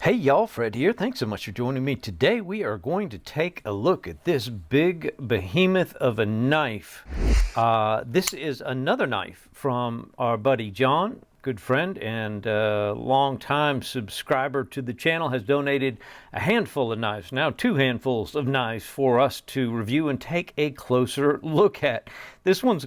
Hey y'all, Fred here. Thanks so much for joining me. Today we are going to take a look at this big behemoth of a knife. This is another knife from our buddy John, good friend and long-time subscriber to the channel, has donated a handful of knives, now 2 handfuls of knives for us to review and take a closer look at. This one's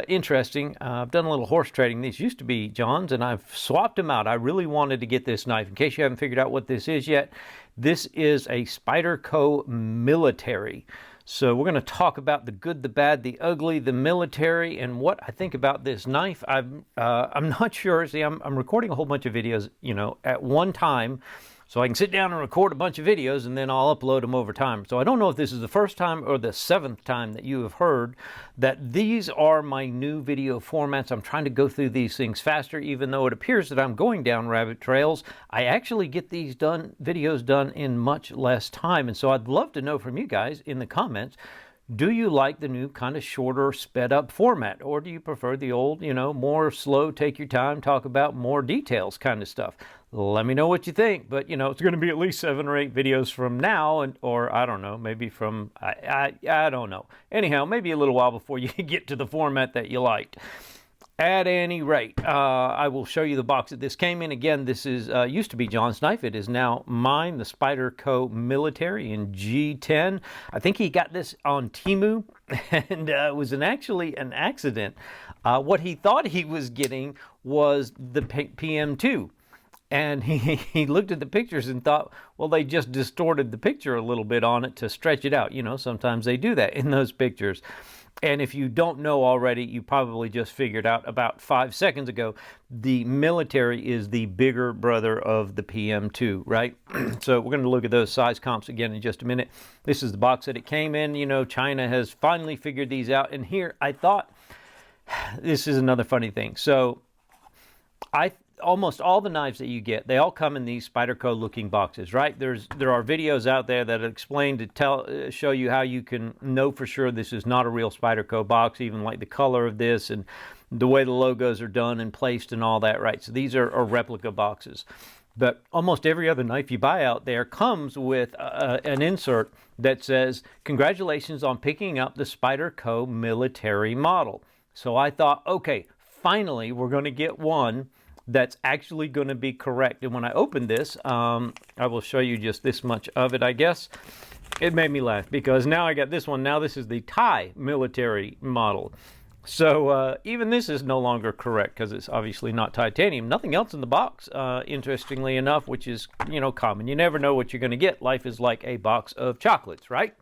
interesting. I've done a little horse trading. These used to be John's and I've swapped them out. I really wanted to get this knife. In case you haven't figured out what this is yet, this is a Spyderco Military. So we're going to talk about the good, the bad, the ugly, the military, and what I think about this knife. I'm not sure. See, I'm recording a whole bunch of videos, at one time, so I can sit down and record a bunch of videos, and then I'll upload them over time. So I don't know if this is the first time or the 7th time that you have heard that these are my new video formats. I'm trying to go through these things faster, even though it appears that I'm going down rabbit trails. I actually get these videos done in much less time. And so I'd love to know from you guys in the comments, do you like the new kind of shorter, sped up format? Or do you prefer the old, more slow, take your time, talk about more details kind of stuff? Let me know what you think. But, it's going to be at least 7 or 8 videos from now, or I don't know, maybe from, I don't know. Anyhow, maybe a little while before you get to the format that you liked. At any rate, I will show you the box that this came in. Again, this is used to be John's knife. It is now mine, the Spyderco Military in G10. I think he got this on Temu, and it was actually an accident. What he thought he was getting was the PM2. And he looked at the pictures and thought, well, they just distorted the picture a little bit on it to stretch it out. Sometimes they do that in those pictures. And if you don't know already, you probably just figured out about 5 seconds ago, the Military is the bigger brother of the PM2, right? So we're going to look at those size comps again in just a minute. This is the box that it came in. China has finally figured these out. And here, I thought, this is another funny thing. So almost all the knives that you get, they all come in these Spyderco looking boxes, right? There are videos out there that explain to show you how you can know for sure this is not a real Spyderco box, even like the color of this and the way the logos are done and placed and all that, right? So these are replica boxes. But almost every other knife you buy out there comes with an insert that says, congratulations on picking up the Spyderco Military model. So I thought, okay, finally we're going to get one that's actually going to be correct. And when I opened this, I will show you just this much of it, I guess. It made me laugh because now I got this one. Now this is the Thai Military model. So even this is no longer correct because it's obviously not titanium. Nothing else in the box, interestingly enough, which is, common. You never know what you're going to get. Life is like a box of chocolates, right?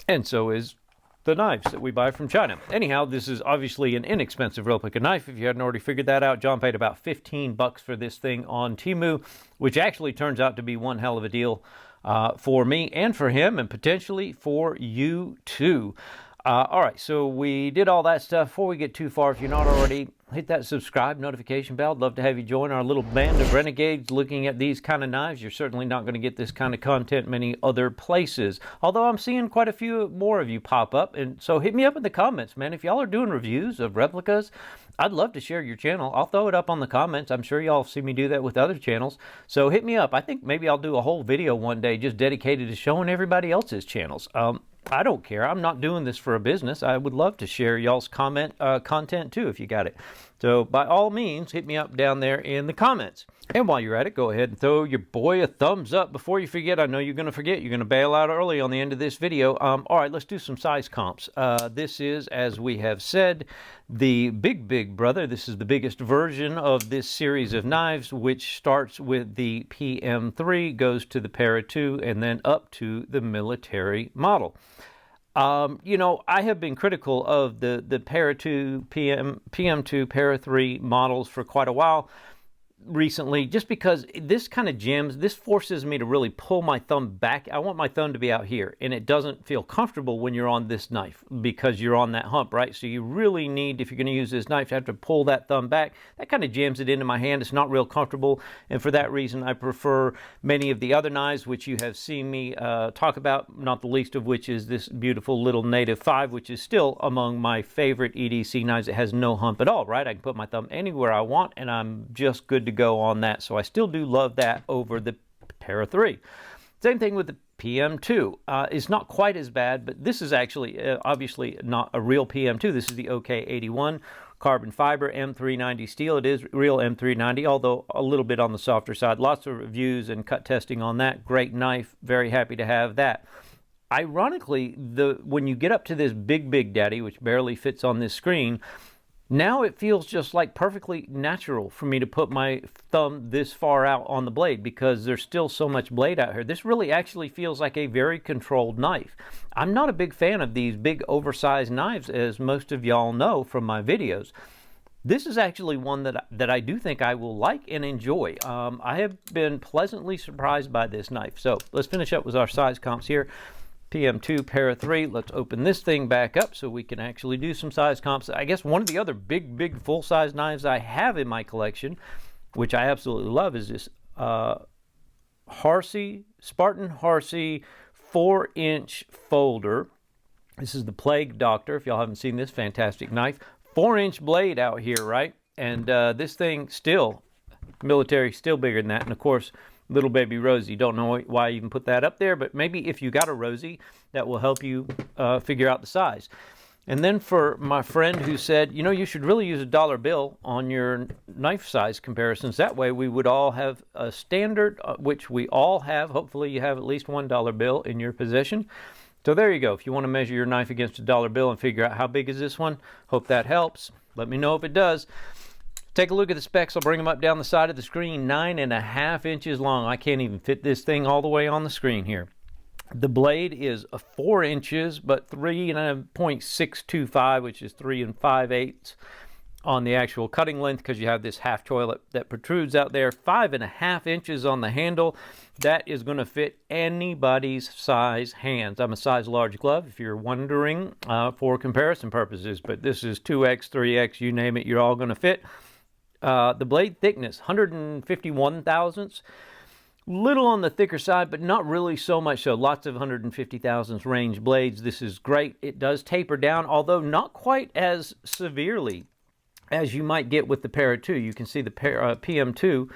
And so is the knives that we buy from China. Anyhow, this is obviously an inexpensive replica knife. If you hadn't already figured that out, John paid about 15 bucks for this thing on Temu, which actually turns out to be one hell of a deal for me and for him, and potentially for you too. All right, so we did all that stuff. Before we get too far, if you're not already, hit that subscribe notification bell. I'd love to have you join our little band of renegades looking at these kind of knives. You're certainly not going to get this kind of content many other places, although I'm seeing quite a few more of you pop up. And so hit me up in the comments, man. If y'all are doing reviews of replicas, I'd love to share your channel. I'll throw it up on the comments. I'm sure y'all see me do that with other channels. So hit me up. I think maybe I'll do a whole video one day just dedicated to showing everybody else's channels. I don't care. I'm not doing this for a business. I would love to share y'all's content too if you got it. So by all means, hit me up down there in the comments. And while you're at it, go ahead and throw your boy a thumbs up. Before you forget, I know you're going to forget. You're going to bail out early on the end of this video. All right, let's do some size comps. This is, as we have said, the big brother. This is the biggest version of this series of knives, which starts with the PM3, goes to the Para 2, and then up to the Military model. I have been critical of the Para 2, PM2, Para 3 models for quite a while recently, just because this kind of jams, this forces me to really pull my thumb back. I want my thumb to be out here, and it doesn't feel comfortable when you're on this knife because you're on that hump, right? So you really need, if you're going to use this knife, to have to pull that thumb back. That kind of jams it into my hand. It's not real comfortable, and for that reason, I prefer many of the other knives, which you have seen me talk about, not the least of which is this beautiful little Native 5, which is still among my favorite EDC knives. It has no hump at all, right? I can put my thumb anywhere I want, and I'm just good to go on that. So I still do love that over the para 3. Same thing with the PM2. It's not quite as bad, but this is actually obviously not a real PM2. This is the 𝗦𝗃𝗍𝗄 carbon fiber M390 steel. It is real M390, although a little bit on the softer side. Lots of reviews and cut testing on that. Great knife. Very happy to have that. Ironically, when you get up to this big daddy, which barely fits on this screen, now it feels just like perfectly natural for me to put my thumb this far out on the blade because there's still so much blade out here. This really actually feels like a very controlled knife. I'm not a big fan of these big oversized knives, as most of y'all know from my videos. This is actually one that I do think I will like and enjoy. I have been pleasantly surprised by this knife. So let's finish up with our size comps here. PM2 para 3. Let's open this thing back up so we can actually do some size comps. I guess one of the other big full-size knives I have in my collection, which I absolutely love, is this 𝗧𝗲𝗺𝗃𝗃 4-inch folder. This is the Plague Doctor. If y'all haven't seen this fantastic knife, 4-inch blade out here, right? And this thing still, military, still bigger than that. And of course, little baby Rosie. Don't know why I even put that up there, but maybe if you got a Rosie, that will help you figure out the size. And then for my friend who said, you know, you should really use a dollar bill on your knife size comparisons. That way we would all have a standard, which we all have. Hopefully you have at least $1 bill in your possession. So there you go. If you want to measure your knife against a dollar bill and figure out how big is this one, hope that helps. Let me know if it does. Take a look at the specs. I'll bring them up down the side of the screen. 9.5 inches long. I can't even fit this thing all the way on the screen here. The blade is 4 inches, but 3.625, which is 3 5/8 on the actual cutting length, because you have this half toilet that protrudes out there. 5.5 inches on the handle. That is going to fit anybody's size hands. I'm a size large glove, if you're wondering, for comparison purposes, but this is 2X, 3X, you name it, you're all going to fit. The blade thickness, 151 thousandths. Little on the thicker side, but not really so much so. Lots of 150 thousandths range blades. This is great. It does taper down, although not quite as severely as you might get with the para 2. You can see the PM2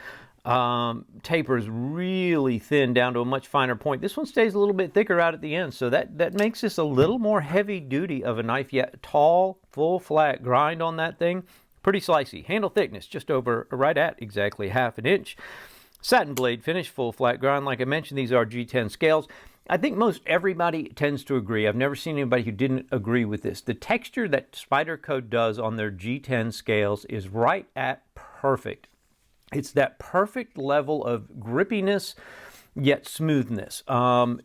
tapers really thin down to a much finer point. This one stays a little bit thicker out at the end, so that makes this a little more heavy duty of a knife, yet tall, full flat grind on that thing. Pretty slicey. Handle thickness, just over, right at exactly 1/2 inch. Satin blade finish, full flat grind. Like I mentioned, these are G10 scales. I think most everybody tends to agree. I've never seen anybody who didn't agree with this. The texture that Spyderco does on their G10 scales is right at perfect. It's that perfect level of grippiness, yet smoothness.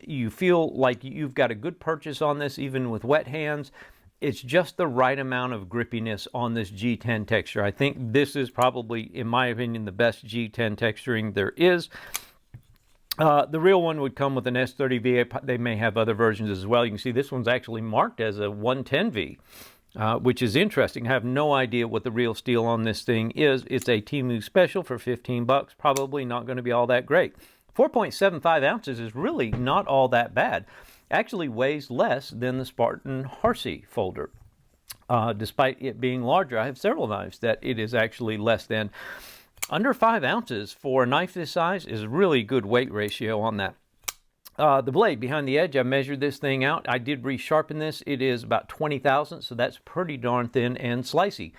You feel like you've got a good purchase on this, even with wet hands. It's just the right amount of grippiness on this G10 texture. I think this is probably, in my opinion, the best G10 texturing there is. The real one would come with an 𝗧𝗲𝗺𝗃𝗃. They may have other versions as well. You can see this one's actually marked as a 110V, which is interesting. I have no idea what the real steel on this thing is. It's a Temu special for 15 bucks. Probably not going to be all that great. 4.75 ounces is really not all that bad. Actually weighs less than the 𝗧𝗲𝗺𝗃𝗃 folder. Despite it being larger, I have several knives that it is actually less than. Under 5 ounces for a knife this size is a really good weight ratio on that. The blade behind the edge, I measured this thing out. I did resharpen this. It is about 20 thousandths, so that's pretty darn thin and slicey.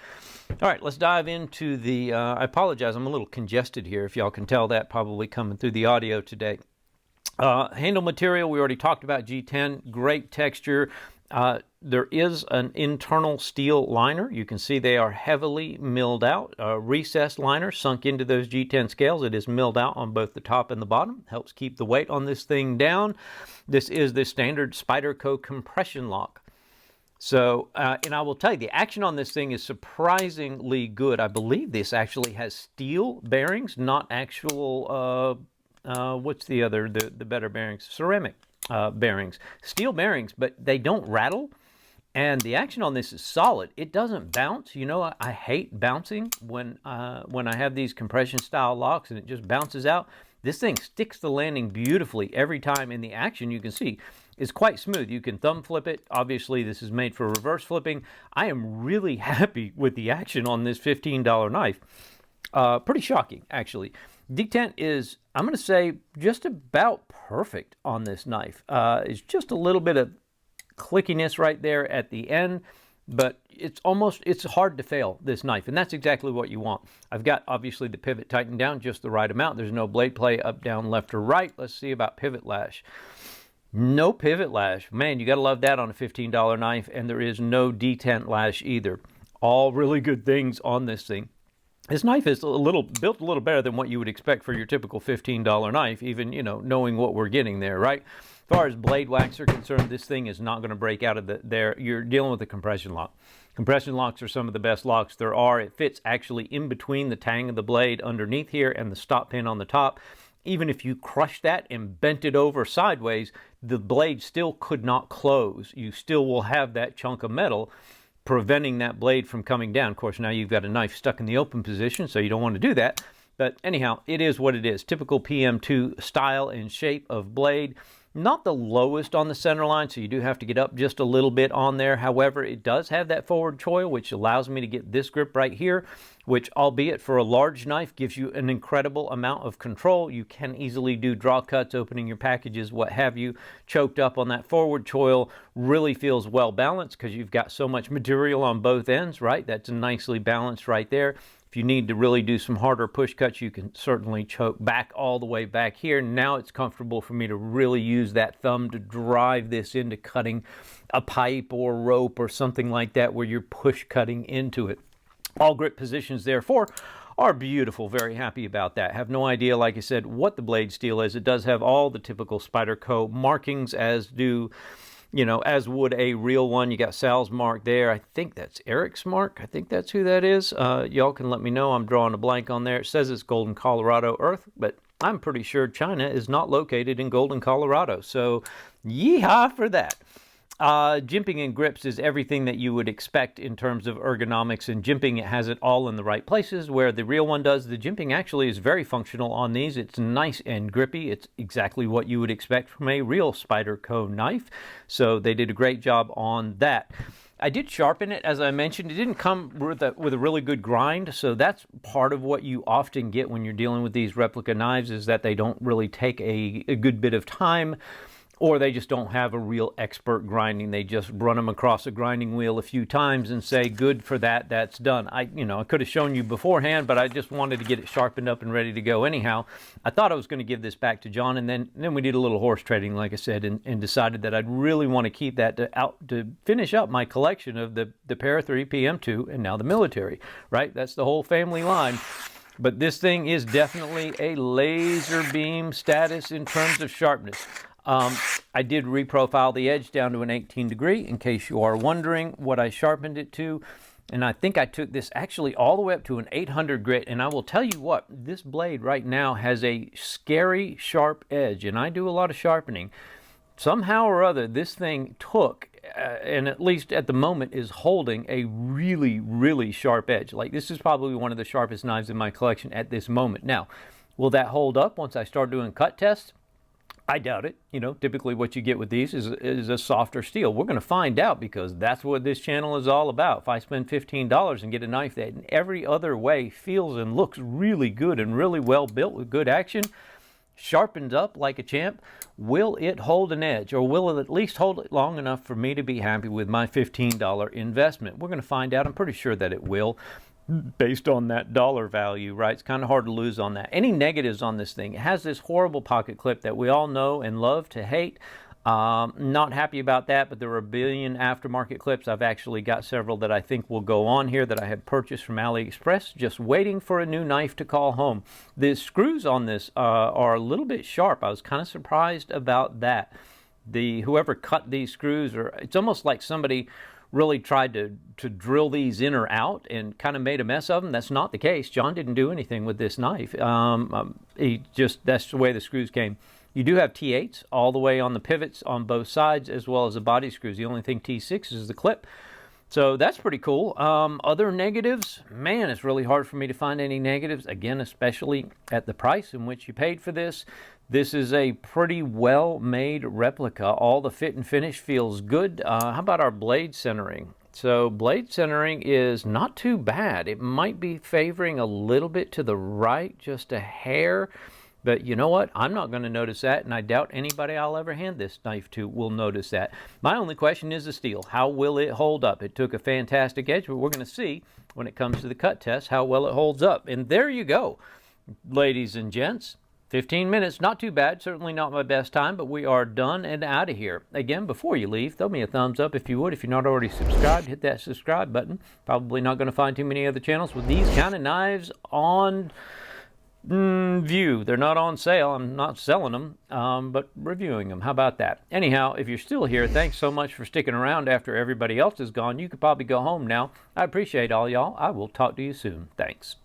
All right, let's dive into the, I apologize, I'm a little congested here, if y'all can tell that, probably coming through the audio today. Handle material, we already talked about G10, great texture. There is an internal steel liner. You can see they are heavily milled out. Recessed liner sunk into those G10 scales. It is milled out on both the top and the bottom. Helps keep the weight on this thing down. This is the standard Spyderco compression lock. So, and I will tell you, the action on this thing is surprisingly good. I believe this actually has steel bearings, not actual... what's the other, the better bearings? Ceramic bearings. Steel bearings, but they don't rattle. And the action on this is solid. It doesn't bounce. You know, I hate bouncing when I have these compression style locks and it just bounces out. This thing sticks the landing beautifully every time, and the action, you can see, is quite smooth. You can thumb flip it. Obviously, this is made for reverse flipping. I am really happy with the action on this $15 knife. Pretty shocking, actually. Detent is, I'm going to say, just about perfect on this knife. It's just a little bit of clickiness right there at the end, but it's hard to fail, this knife, and that's exactly what you want. I've got, obviously, the pivot tightened down just the right amount. There's no blade play up, down, left, or right. Let's see about pivot lash. No pivot lash. Man, you got to love that on a $15 knife, and there is no detent lash either. All really good things on this thing. This knife is built a little better than what you would expect for your typical $15 knife, even, you know, knowing what we're getting there, right? As far as blade wax are concerned, this thing is not going to break out of there. You're dealing with a compression lock. Compression locks are some of the best locks there are. It fits actually in between the tang of the blade underneath here and the stop pin on the top. Even if you crushed that and bent it over sideways, the blade still could not close. You still will have that chunk of metal preventing that blade from coming down. Of course, now you've got a knife stuck in the open position, so you don't want to do that. But anyhow, it is what it is. Typical PM2 style and shape of blade. Not the lowest on the center line, so you do have to get up just a little bit on there. However, it does have that forward choil, which allows me to get this grip right here, which, albeit for a large knife, gives you an incredible amount of control. You can easily do draw cuts, opening your packages, what have you. Choked up on that forward choil really feels well balanced because you've got so much material on both ends, right? That's nicely balanced right there. If you need to really do some harder push cuts, you can certainly choke back all the way back here. Now it's comfortable for me to really use that thumb to drive this into cutting a pipe or rope or something like that where you're push cutting into it. All grip positions, therefore, are beautiful. Very happy about that. Have no idea, like I said, what the blade steel is. It does have all the typical Spyderco markings, as do, you know, as would a real one. You got Sal's mark there. I think that's Eric's mark. I think that's who that is. Y'all can let me know. I'm drawing a blank on there. It says it's Golden, Colorado Earth, but I'm pretty sure China is not located in Golden, Colorado. So yeehaw for that. Jimping and grips is everything that you would expect in terms of ergonomics, and jimping, it has it all in the right places where the real one does. The jimping actually is very functional on these. It's nice and grippy. It's exactly what you would expect from a real Spyderco knife. So they did a great job on that. I did sharpen it, as I mentioned. It didn't come with a really good grind, so that's part of what you often get when you're dealing with these replica knives, is that they don't really take a good bit of time, or they just don't have a real expert grinding. They just run them across a grinding wheel a few times and say, good for that, that's done. I could have shown you beforehand, but I just wanted to get it sharpened up and ready to go anyhow. I thought I was going to give this back to John, and then we did a little horse trading, like I said, and decided that I'd really want to keep that to finish up my collection of the 𝗲𝗃 PM2 and now the military, right? That's the whole family line. But this thing is definitely a laser beam status in terms of sharpness. I did reprofile the edge down to an 18 degree, in case you are wondering what I sharpened it to. And I think I took this actually all the way up to an 800 grit. And I will tell you what, this blade right now has a scary sharp edge. And I do a lot of sharpening. Somehow or other, this thing took, and at least at the moment is holding, a really, really sharp edge. Like, this is probably one of the sharpest knives in my collection at this moment. Now, will that hold up once I start doing cut tests? I doubt it. You know, typically what you get with these is a softer steel. We're going to find out, because that's what this channel is all about. If I spend $15 and get a knife that in every other way feels and looks really good and really well built with good action, sharpens up like a champ, will it hold an edge, or will it at least hold it long enough for me to be happy with my $15 investment? We're going to find out. I'm pretty sure that it will, based on that dollar value, right? It's kind of hard to lose on that. Any negatives on this thing? It has this horrible pocket clip that we all know and love to hate. Not happy about that, but there are a billion aftermarket clips. I've actually got several that I think will go on here that I have purchased from AliExpress, just waiting for a new knife to call home. The screws on this are a little bit sharp. I was kind of surprised about that. Whoever cut these screws, it's almost like somebody really tried to drill these in or out and kind of made a mess of them. That's not the case. John didn't do anything with this knife. That's the way the screws came. You do have T8s all the way on the pivots on both sides, as well as the body screws. The only thing T6 is the clip. So that's pretty cool. Other negatives, man, it's really hard for me to find any negatives. Again, especially at the price in which you paid for this. This is a pretty well-made replica. All the fit and finish feels good. How about our blade centering? So blade centering is not too bad. It might be favoring a little bit to the right, just a hair. But you know what? I'm not going to notice that, and I doubt anybody I'll ever hand this knife to will notice that. My only question is the steel. How will it hold up? It took a fantastic edge, but we're going to see when it comes to the cut test how well it holds up. And there you go, ladies and gents. 15 minutes, not too bad. Certainly not my best time, but we are done and out of here. Again, before you leave, throw me a thumbs up if you would. If you're not already subscribed, hit that subscribe button. Probably not going to find too many other channels with these kind of knives on view. They're not on sale. I'm not selling them, but reviewing them. How about that? Anyhow, if you're still here, thanks so much for sticking around after everybody else is gone. You could probably go home now. I appreciate all y'all. I will talk to you soon. Thanks.